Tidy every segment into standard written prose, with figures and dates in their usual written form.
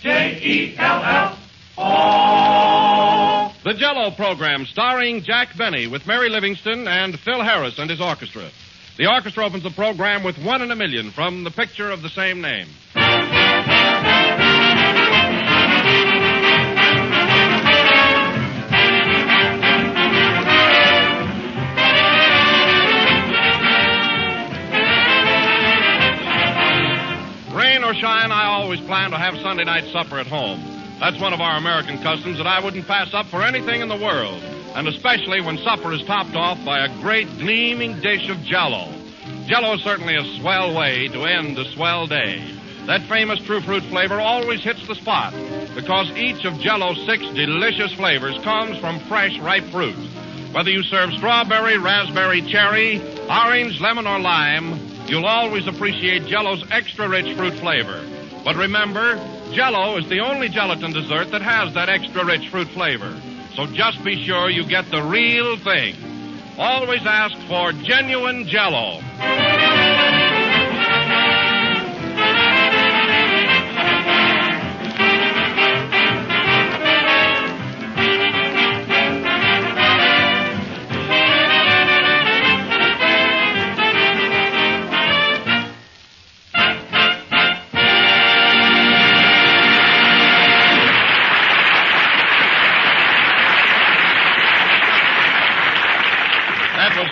Jell-O. The Jell-O program starring Jack Benny with Mary Livingston and Phil Harris and his orchestra. The orchestra opens the program with One in a Million from the picture of the same name. Rain or shine, I always plan to have Sunday night supper at home. That's one of our American customs that I wouldn't pass up for anything in the world, and especially when supper is topped off by a great gleaming dish of Jell-O. Jell-O is certainly a swell way to end a swell day. That famous true fruit flavor always hits the spot because each of Jell-O's 6 delicious flavors comes from fresh, ripe fruit. Whether you serve strawberry, raspberry, cherry, orange, lemon, or lime, you'll always appreciate Jell-O's extra rich fruit flavor. But remember, Jell-O is the only gelatin dessert that has that extra rich fruit flavor. So just be sure you get the real thing. Always ask for genuine Jell-O.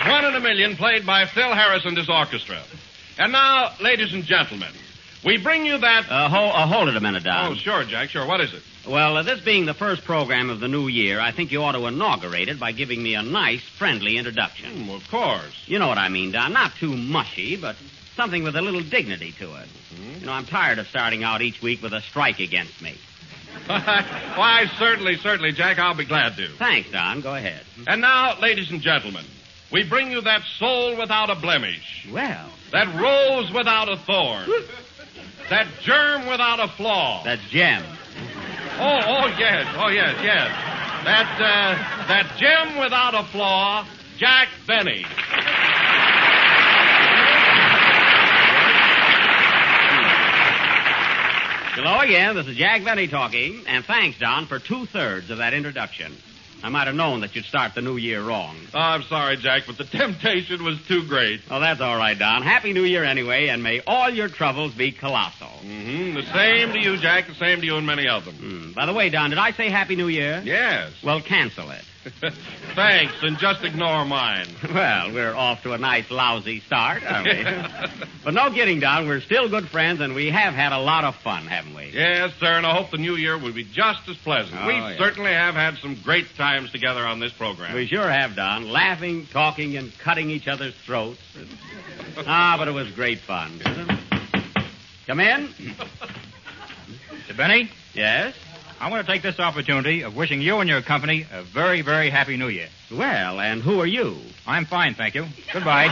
One in a Million, played by Phil Harris and his orchestra. And now, ladies and gentlemen, we bring you that... Hold it a minute, Don. Oh, sure, Jack, sure. What is it? Well, this being the first program of the new year, I think you ought to inaugurate it by giving me a nice, friendly introduction. Of course. You know what I mean, Don. Not too mushy, but something with a little dignity to it. Mm-hmm. You know, I'm tired of starting out each week with a strike against me. Why, certainly, Jack. I'll be glad to. Thanks, Don. Go ahead. And now, ladies and gentlemen, we bring you that soul without a blemish. Well. That rose without a thorn. That germ without a flaw. That's gem. Yes. That gem without a flaw, Jack Benny. Hello again. This is Jack Benny talking, and thanks, Don, for 2/3 of that introduction. I might have known that you'd start the new year wrong. Oh, I'm sorry, Jack, but the temptation was too great. Oh, that's all right, Don. Happy New Year anyway, and may all your troubles be colossal. Mm-hmm. The same to you, Jack. The same to you and many of them. By the way, Don, did I say Happy New Year? Yes. Well, cancel it. Thanks, and just ignore mine. Well, we're off to a nice, lousy start, aren't we? But no kidding, Don. We're still good friends, and we have had a lot of fun, haven't we? Yes, sir, and I hope the new year will be just as pleasant. We certainly have had some great times together on this program. We sure have, Don. Laughing, talking, and cutting each other's throats. But it was great fun. Come in. Mr. Benny? Yes? I want to take this opportunity of wishing you and your company a very, very happy New Year. Well, and who are you? I'm fine, thank you. Goodbye.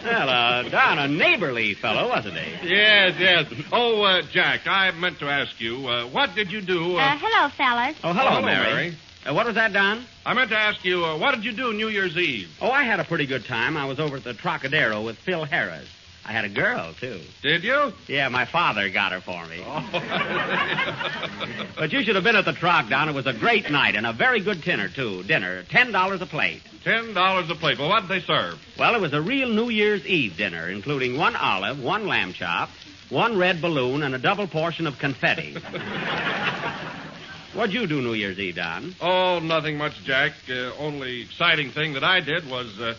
Well, Don, a neighborly fellow, wasn't he? Yes. Oh, Jack, I meant to ask you, what did you do... Hello, fellas. Oh, hello, Mary. What was that, Don? I meant to ask you, what did you do New Year's Eve? Oh, I had a pretty good time. I was over at the Trocadero with Phil Harris. I had a girl, too. Did you? Yeah, my father got her for me. Oh. But you should have been at the Troc, Don. It was a great night and a very good dinner, too. Dinner, $10 a plate. $10 a plate. Well, what did they serve? Well, it was a real New Year's Eve dinner, including 1 olive, 1 lamb chop, 1 red balloon, and a double portion of confetti. What'd you do New Year's Eve, Don? Oh, nothing much, Jack. Only exciting thing that I did was, at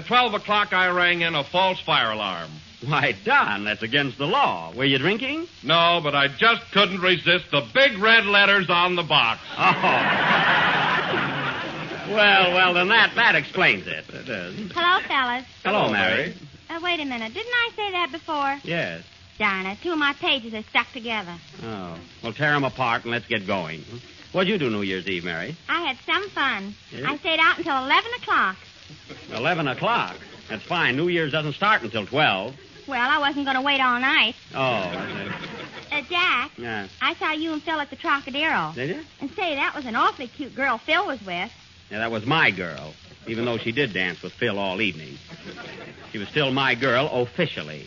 12 o'clock I rang in a false fire alarm. Why, Don, that's against the law. Were you drinking? No, but I just couldn't resist the big red letters on the box. Oh. Well, then that explains it. It does. Hello, fellas. Hello, Mary. Wait a minute. Didn't I say that before? Yes. Darn it. 2 of my pages are stuck together. Oh. Well, tear them apart and let's get going. What'd you do New Year's Eve, Mary? I had some fun. Yeah? I stayed out until 11 o'clock. 11 o'clock? That's fine. New Year's doesn't start until 12. Well, I wasn't going to wait all night. Oh. Jack. Yeah. I saw you and Phil at the Trocadero. Did you? And say, that was an awfully cute girl Phil was with. Yeah, that was my girl. even though she did dance with Phil all evening. She was still my girl officially.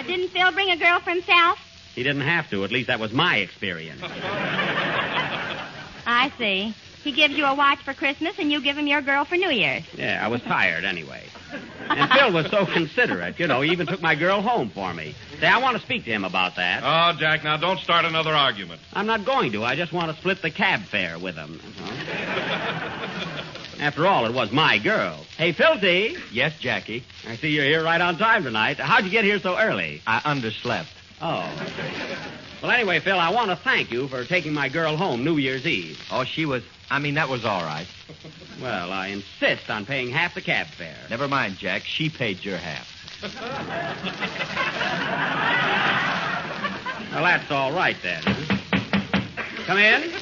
Didn't Phil bring a girl for himself? He didn't have to. At least that was my experience. I see. He gives you a watch for Christmas, and you give him your girl for New Year's. Yeah, I was tired anyway. And Phil was so considerate. He even took my girl home for me. Say, I want to speak to him about that. Oh, Jack, now don't start another argument. I'm not going to. I just want to split the cab fare with him. After all, it was my girl. Hey, Philty. Yes, Jackie. I see you're here right on time tonight. How'd you get here so early? I underslept. Oh. Well, anyway, Phil, I want to thank you for taking my girl home New Year's Eve. Oh, that was all right. Well, I insist on paying half the cab fare. Never mind, Jack. She paid your half. Well, that's all right, then. Come in.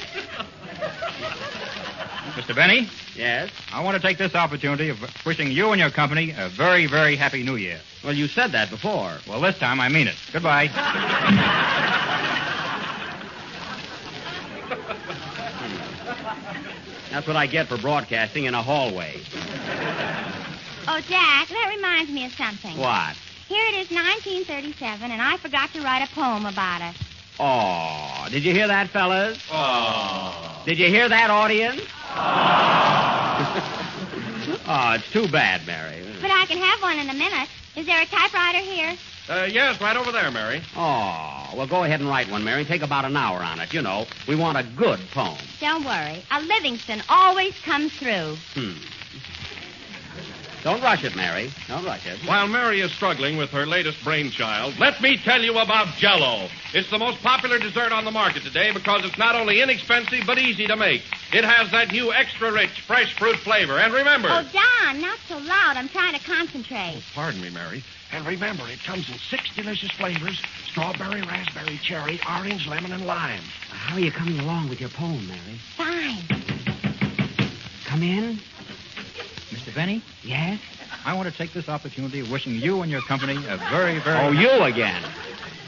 Mr. Benny, Yes? I want to take this opportunity of wishing you and your company a very, very happy New Year. Well, you said that before. Well, this time I mean it. Goodbye. That's what I get for broadcasting in a hallway. Oh, Jack, that reminds me of something. What? Here it is, 1937, and I forgot to write a poem about it. Oh, did you hear that, fellas? Oh. Did you hear that, audience? Oh, it's too bad, Mary. But I can have one in a minute. Is there a typewriter here? Yes, right over there, Mary. Oh, well, go ahead and write one, Mary. Take about an hour on it. We want a good poem. Don't worry. A Livingston always comes through. Don't rush it, Mary. Don't rush it. While Mary is struggling with her latest brainchild, let me tell you about Jell-O. It's the most popular dessert on the market today because it's not only inexpensive but easy to make. It has that new extra-rich, fresh fruit flavor. And remember... Oh, Don, not so loud. I'm trying to concentrate. Pardon me, Mary. And remember, it comes in 6 delicious flavors: strawberry, raspberry, cherry, orange, lemon, and lime. How are you coming along with your poem, Mary? Fine. Come in. Mr. Benny, Yes? I want to take this opportunity of wishing you and your company a very, very... Oh, you again.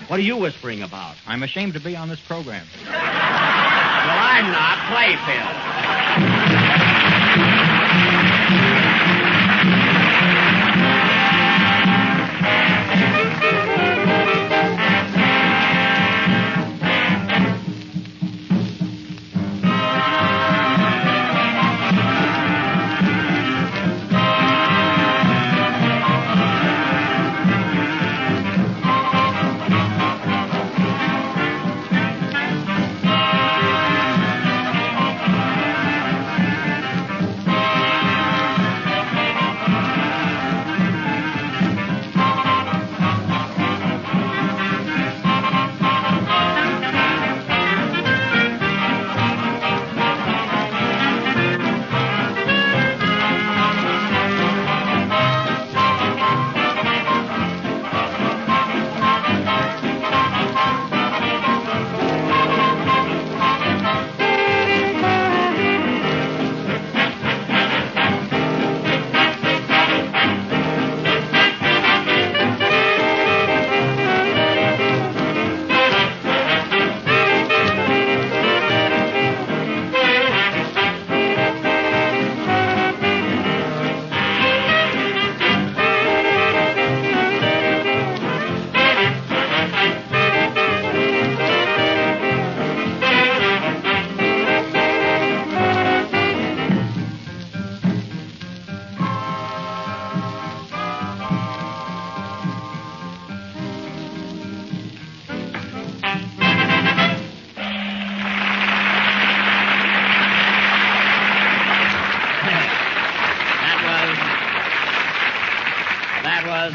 What are you whispering about? I'm ashamed to be on this program. Well, I'm not. Play, Phil.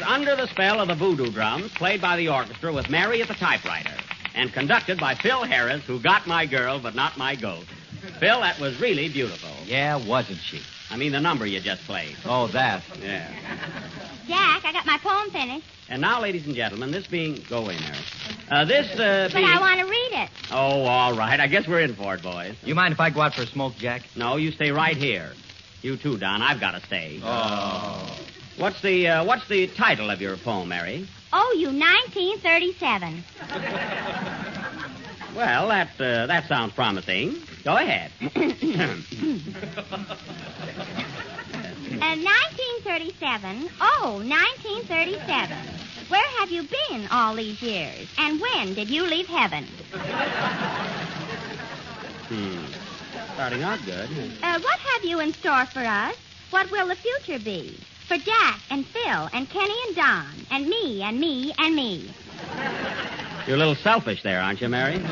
Under the Spell of the Voodoo Drums, played by the orchestra with Mary at the typewriter, and conducted by Phil Harris, who got my girl but not my goat. Phil, that was really beautiful. Yeah, wasn't she? I mean, the number you just played. Oh, that. Yeah. Jack, I got my poem finished. And now, ladies and gentlemen, this being... Go away, Mary. This But being... I want to read it. Oh, all right. I guess we're in for it, boys. You mind if I go out for a smoke, Jack? No, you stay right here. You too, Don. I've got to stay. Oh. What's the title of your poem, Mary? Oh, you 1937. Well, that sounds promising. Go ahead. 1937. Oh, 1937. Where have you been all these years? And when did you leave heaven? Starting out good. What have you in store for us? What will the future be? For Jack and Phil and Kenny and Don and me and me and me. You're a little selfish there, aren't you, Mary?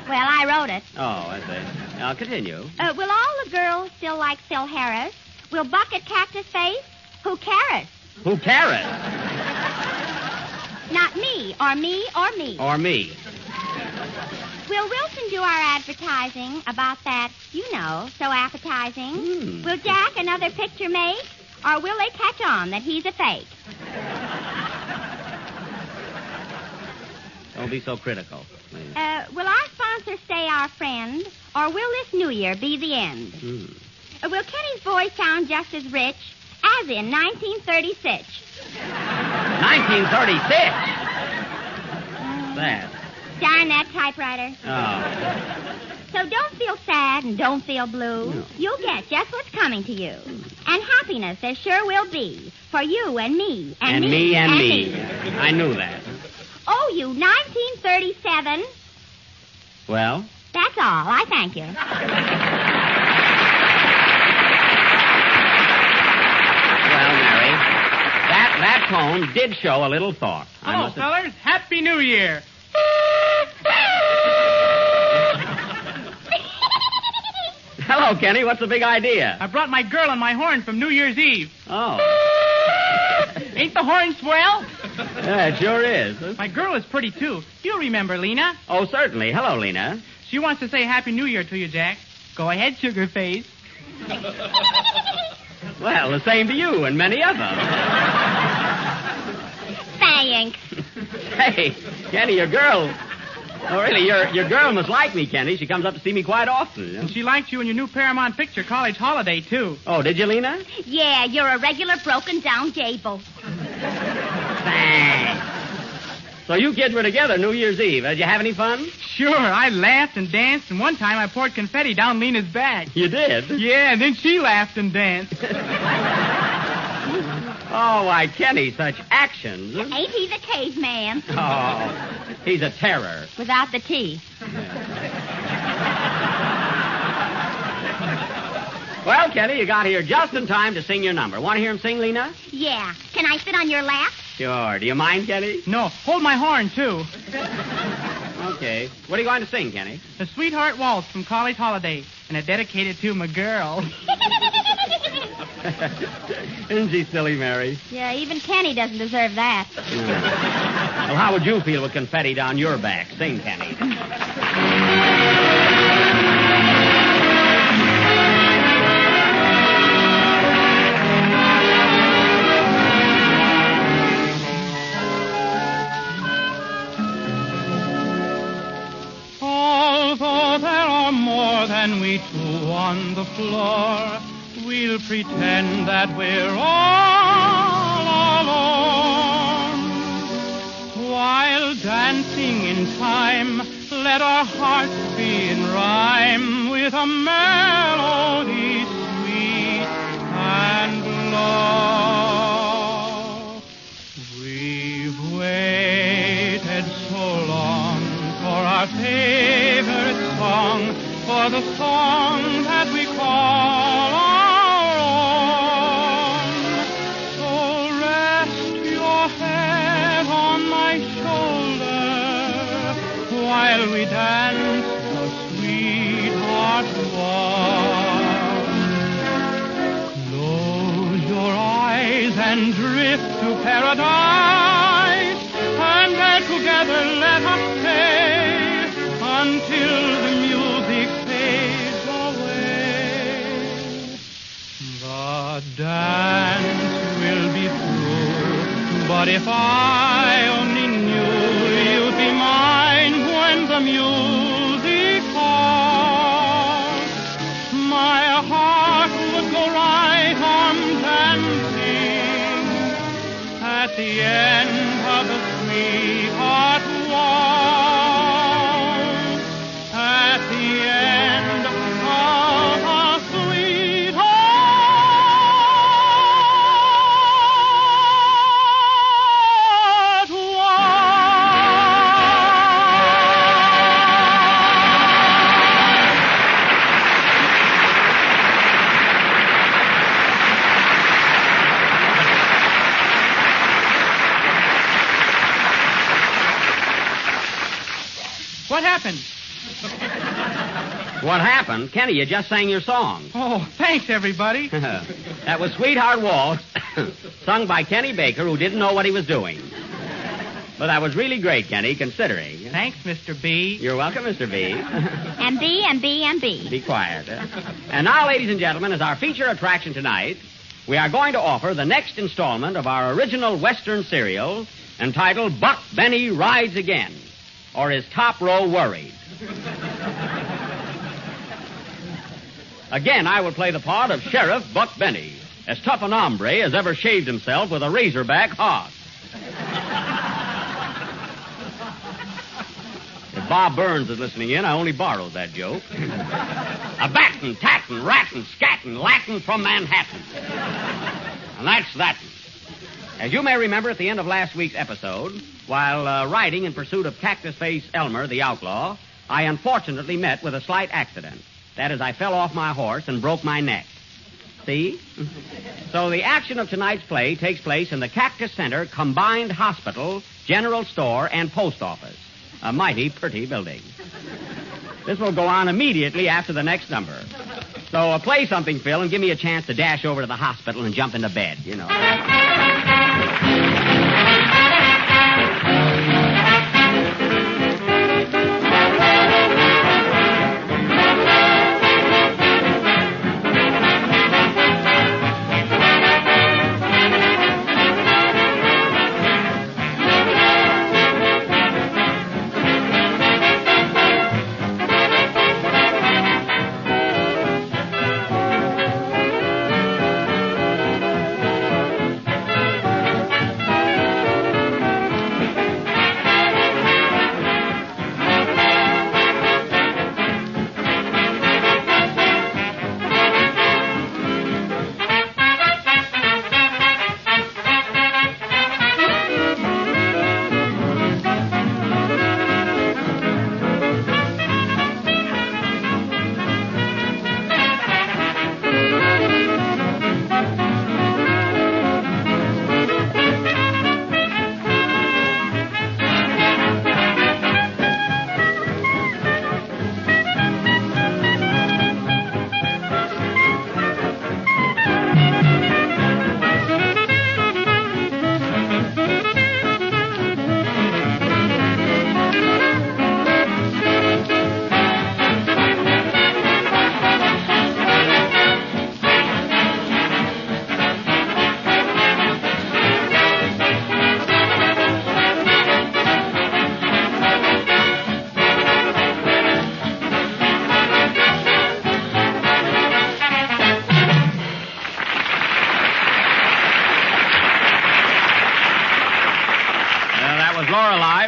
Well, I wrote it. Oh, I see. Now, continue. Will all the girls still like Phil Harris? Will Bucket Cactus Face? Who cares? Who cares? Not me, or me, or me. Or me. Will Wilson do our advertising about that, so appetizing? Will Jack another picture make? Or will they catch on that he's a fake? Don't be so critical, please. Will our sponsor stay our friend? Or will this New Year be the end? Will Kenny's voice sound just as rich as in 1936? 1936? Sad. Darn that typewriter. Oh. So don't feel sad and don't feel blue. No. You'll get just what's coming to you. And happiness there sure will be for you and me and me. And me. I knew that. Oh, you 1937. Well? That's all. I thank you. Well, Mary, that poem did show a little thought. Hello, fellas. Happy New Year. Hello, Kenny. What's the big idea? I brought my girl on my horn from New Year's Eve. Oh. Ain't the horn swell? Yeah, it sure is. My girl is pretty, too. You remember Lena? Oh, certainly. Hello, Lena. She wants to say Happy New Year to you, Jack. Go ahead, sugar face. Well, the same to you and many others. Thanks. Hey, Kenny, your girl... Oh, really, your girl must like me, Kenny. She comes up to see me quite often. And she liked you in your new Paramount picture, College Holiday, too. Oh, did you, Lena? Yeah, you're a regular broken-down Gable. Thanks. So you kids were together New Year's Eve. Did you have any fun? Sure, I laughed and danced, and one time I poured confetti down Lena's back. You did? Yeah, and then she laughed and danced. Oh, why, Kenny, such actions. Ain't he the caveman? Oh, he's a terror. Without the T. Well, Kenny, you got here just in time to sing your number. Want to hear him sing, Lena? Yeah. Can I sit on your lap? Sure. Do you mind, Kenny? No, hold my horn, too. Okay. What are you going to sing, Kenny? The Sweetheart Waltz from College Holiday, and I dedicate it to my girl. Isn't she silly, Mary? Yeah, even Kenny doesn't deserve that. Well, how would you feel with confetti down your back? Sing, Kenny. Although there are more than we two on the floor, we'll pretend that we're all alone. While dancing in time, let our hearts be in rhyme with a melody sweet and low. We've waited so long for our favorite song, for the song that we call our own. So rest your head on my shoulder while we dance the sweetheart waltz. Close your eyes and drift to paradise, and there together let us stay until the music fades away. The dance will be through, but if I only knew you'd be mine when the music falls, my heart would go right on dancing at the end of the sweetheart waltz. At the end What happened? What happened? Kenny, you just sang your song. Oh, thanks, everybody. That was Sweetheart Waltz, sung by Kenny Baker, who didn't know what he was doing. But that was really great, Kenny, considering. Thanks, Mr. B. You're welcome, Mr. B. And B and B and B. Be quiet. And now, ladies and gentlemen, as our feature attraction tonight, we are going to offer the next installment of our original Western serial entitled Buck Benny Rides Again, or Is Top Row Worried? Again, I will play the part of Sheriff Buck Benny, as tough an hombre as ever shaved himself with a razorback hog. If Bob Burns is listening in, I only borrowed that joke. A battin', tattin', rattin', scattin', Latin from Manhattan. And that's that. As you may remember at the end of last week's episode, while riding in pursuit of Cactus Face Elmer, the outlaw, I unfortunately met with a slight accident. That is, I fell off my horse and broke my neck. See? So the action of tonight's play takes place in the Cactus Center Combined Hospital, General Store, and Post Office. A mighty pretty building. This will go on immediately after the next number. So play something, Phil, and give me a chance to dash over to the hospital and jump into bed, you know.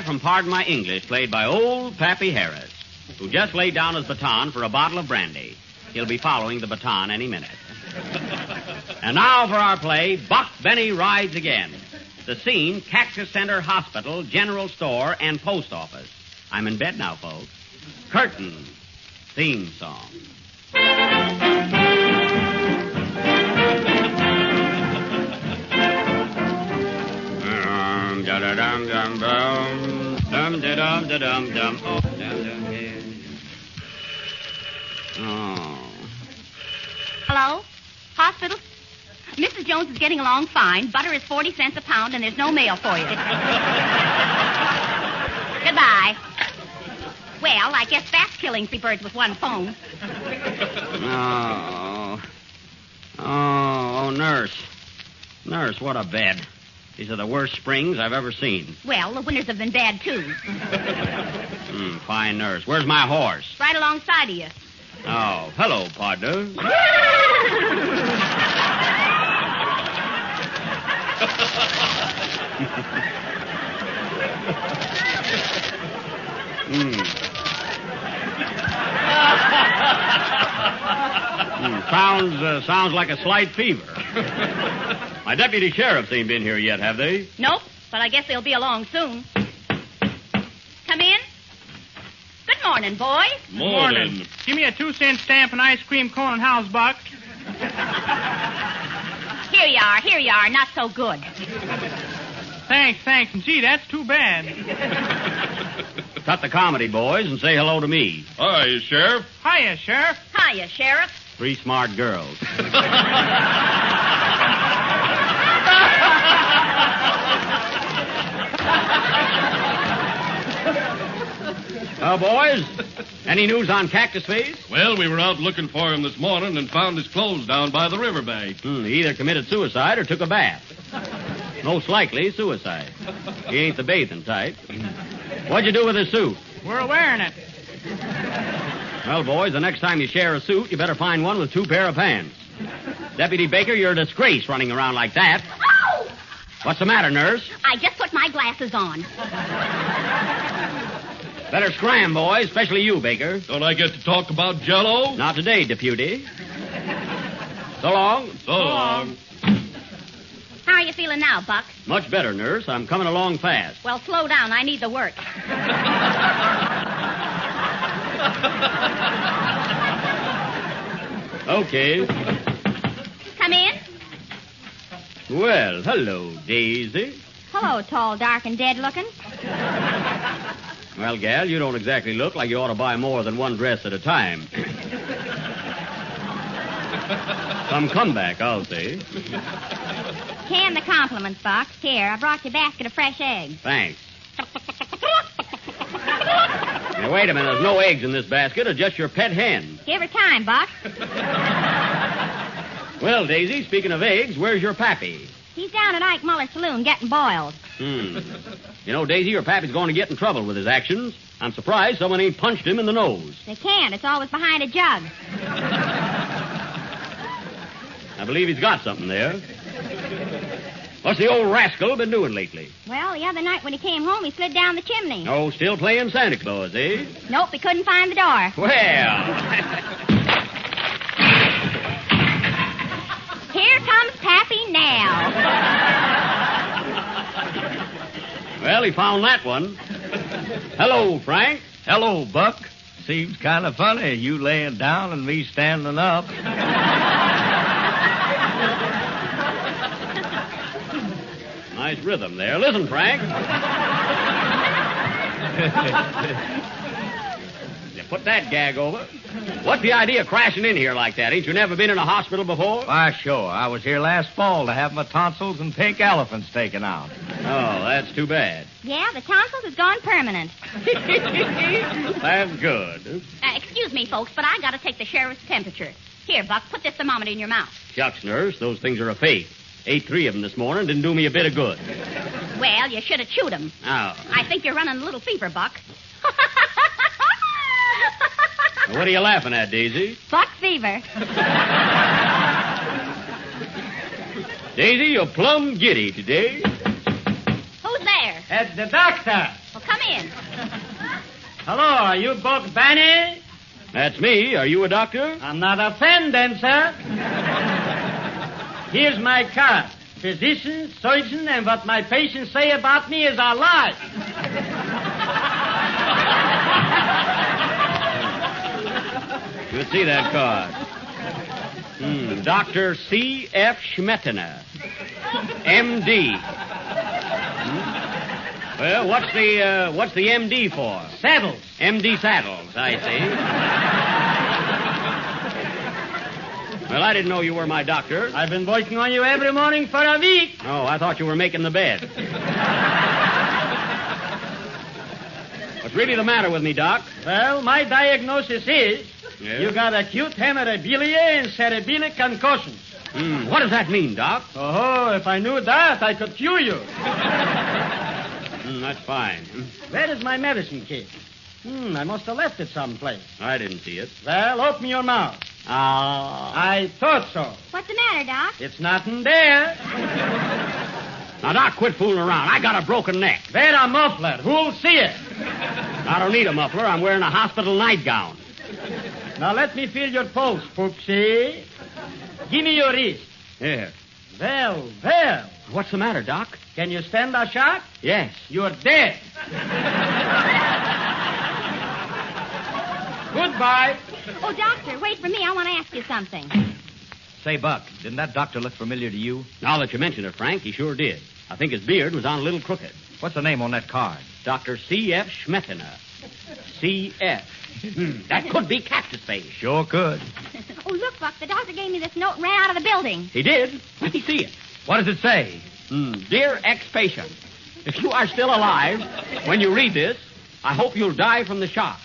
From Pardon My English, played by old Pappy Harris, who just laid down his baton for a bottle of brandy. He'll be following the baton any minute. And now for our play, Buck Benny Rides Again. The scene, Cactus Center Hospital, General Store, and Post Office. I'm in bed now, folks. Curtain. Theme song. Dum-da-dum-dum-dum. Dum-da-dum-da-dum-dum. Oh. Hello? Hospital? Mrs. Jones is getting along fine. Butter is 40 cents a pound, and there's no mail for you. Goodbye. Well, I guess that's killing three birds with one phone. Oh, nurse. Nurse, what a bed. These are the worst springs I've ever seen. Well, the winters have been bad, too. Fine nurse. Where's my horse? Right alongside of you. Oh, hello, partner. Sounds like a slight fever. My deputy sheriffs ain't been here yet, have they? Nope, but I guess they'll be along soon. Come in. Good morning, boys. Morning. Give me a 2-cent stamp and ice cream cone and house box. Here you are. Not so good. Thanks. And gee, that's too bad. Cut the comedy, boys, and say hello to me. Hi, Sheriff. Hiya, Sheriff. Hiya, Sheriff. Three smart girls. Well, boys, any news on Cactus Face? Well, we were out looking for him this morning and found his clothes down by the riverbank. He either committed suicide or took a bath. Most likely suicide. He ain't the bathing type. What'd you do with his suit? We're wearing it. Well, boys, the next time you share a suit, you better find one with two pair of pants. Deputy Baker, you're a disgrace running around like that. Oh! What's the matter, nurse? I just put my glasses on. Better scram, boys, especially you, Baker. Don't I get to talk about Jell-O? Not today, deputy. So long. So long. How are you feeling now, Buck? Much better, nurse. I'm coming along fast. Well, slow down. I need the work. Okay. Come in. Well, hello, Daisy. Hello, tall, dark, and dead looking. Well, gal, you don't exactly look like you ought to buy more than one dress at a time. Some comeback, I'll say. Can the compliments, Buck. Here, I brought you a basket of fresh eggs. Thanks. Now, wait a minute. There's no eggs in this basket, or just your pet hen. Give her time, Buck. Well, Daisy, speaking of eggs, where's your pappy? He's down at Ike Muller's saloon getting boiled. You know, Daisy, your pappy's going to get in trouble with his actions. I'm surprised someone ain't punched him in the nose. They can't. It's always behind a jug. I believe he's got something there. What's the old rascal been doing lately? Well, the other night when he came home, he slid down the chimney. Oh, still playing Santa Claus, eh? Nope, he couldn't find the door. Well. Here comes Pappy now. Well, he found that one. Hello, Frank. Hello, Buck. Seems kind of funny, you laying down and me standing up. Nice rhythm there. Listen, Frank. You put that gag over. What's the idea of crashing in here like that? Ain't you never been in a hospital before? Why, sure. I was here last fall to have my tonsils and pink elephants taken out. Oh, that's too bad. Yeah, the tonsils has gone permanent. That's good. Excuse me, folks, but I got to take the sheriff's temperature. Here, Buck, put this thermometer in your mouth. Shucks, nurse, those things are a fake. Ate 3 of them this morning. Didn't do me a bit of good. Well, you should have chewed them. Oh. I think you're running a little fever, Buck. What are you laughing at, Daisy? Buck fever. Daisy, you're plumb giddy today. Who's there? It's the doctor. Well, come in. Hello, are you Buck Banny? That's me. Are you a doctor? I'm not a friend, then, sir. Here's my card. Physician, surgeon, and what my patients say about me is a lie. You'll see that card. Dr. C.F. Schmettener, M.D. Well, what's the M.D. for? Saddles. M.D. Saddles, I see. Well, I didn't know you were my doctor. I've been working on you every morning for a week. Oh, I thought you were making the bed. What's really the matter with me, Doc? Well, my diagnosis is you got acute hemorrhagilia and cerebellar concussions. What does that mean, Doc? Oh, if I knew that, I could cure you. That's fine. Where is my medicine kit? I must have left it someplace. I didn't see it. Well, open your mouth. I thought so. What's the matter, Doc? It's not in there. Now, Doc, quit fooling around. I got a broken neck. Wear a muffler. Who'll see it? I don't need a muffler. I'm wearing a hospital nightgown. Now, let me feel your pulse, Poopsie. Give me your wrist. Here. Well. What's the matter, Doc? Can you stand a shock? Yes. You're dead. Goodbye. Oh, doctor, wait for me. I want to ask you something. Say, Buck, didn't that doctor look familiar to you? Now that you mention it, Frank, he sure did. I think his beard was on a little crooked. What's the name on that card? Dr. C.F. Schmettener. CF. That could be Cactus Face. Sure could. Oh, look, Buck, the doctor gave me this note and ran out of the building. He did? Let me see it. What does it say? Dear ex-patient, if you are still alive when you read this, I hope you'll die from the shock.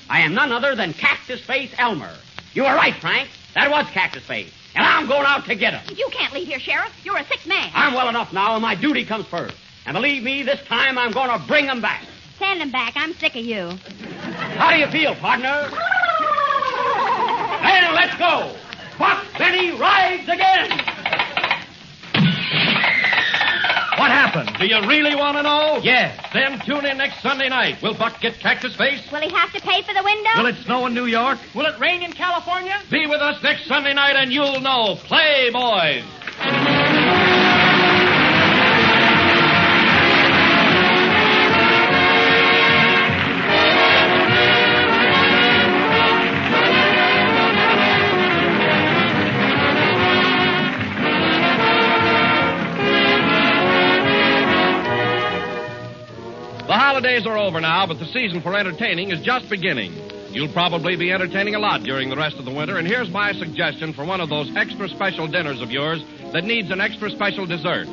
I am none other than Cactus Face Elmer. You were right, Frank. That was Cactus Face. And I'm going out to get him. You can't leave here, Sheriff. You're a sick man. I'm well enough now, and my duty comes first. And believe me, this time I'm going to bring him back. Send him back. I'm sick of you. How do you feel, partner? Then let's go. Buck Benny rides again. What happened? Do you really want to know? Yes. Then tune in next Sunday night. Will Buck get Cactus Face? Will he have to pay for the window? Will it snow in New York? Will it rain in California? Be with us next Sunday night and you'll know. Play, boys. The holidays are over now, but the season for entertaining is just beginning. You'll probably be entertaining a lot during the rest of the winter, and here's my suggestion for one of those extra special dinners of yours that needs an extra special dessert.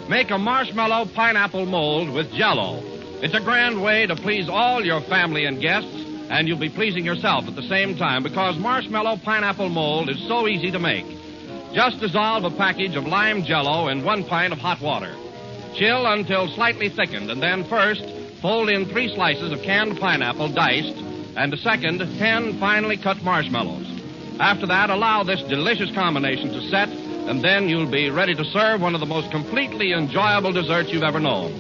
Make a marshmallow pineapple mold with Jell-O. It's a grand way to please all your family and guests, and you'll be pleasing yourself at the same time because marshmallow pineapple mold is so easy to make. Just dissolve a package of lime Jell-O in 1 pint of hot water. Chill until slightly thickened, and then first fold in 3 slices of canned pineapple diced, and a second 10 finely cut marshmallows. After that, allow this delicious combination to set, and then you'll be ready to serve one of the most completely enjoyable desserts you've ever known.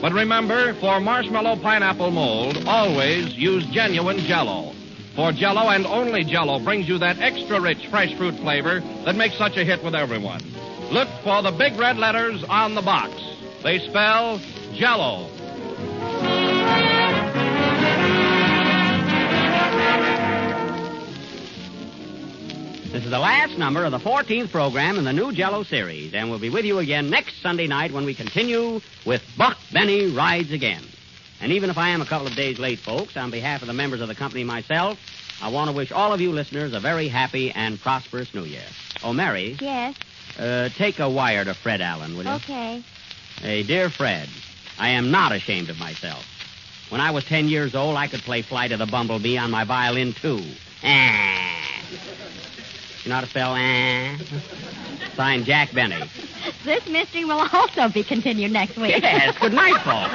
But remember, for marshmallow pineapple mold, always use genuine Jell-O. For Jell-O and only Jell-O brings you that extra rich fresh fruit flavor that makes such a hit with everyone. Look for the big red letters on the box. They spell Jell-O. This is the last number of the 14th program in the new Jell-O series, and we'll be with you again next Sunday night when we continue with Buck Benny Rides Again. And even if I am a couple of days late, folks, on behalf of the members of the company and myself, I want to wish all of you listeners a very happy and prosperous New Year. Oh, Mary. Yes. Take a wire to Fred Allen, will you? Okay. Hey, dear Fred, I am not ashamed of myself. When I was 10 years old, I could play Flight of the Bumblebee on my violin, too. You know how to spell Signed, Jack Benny. This mystery will also be continued next week. Yes, good night, folks.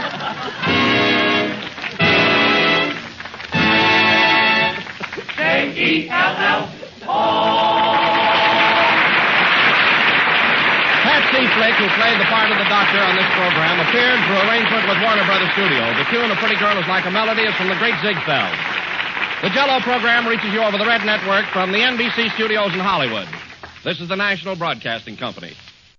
Patsy Flick, who played the part of the doctor on this program, appeared through arrangement with Warner Brothers Studio. The tune of Pretty Girl is Like a Melody is from the great Ziegfeld. The Jell-O program reaches you over the Red Network from the NBC studios in Hollywood. This is the National Broadcasting Company.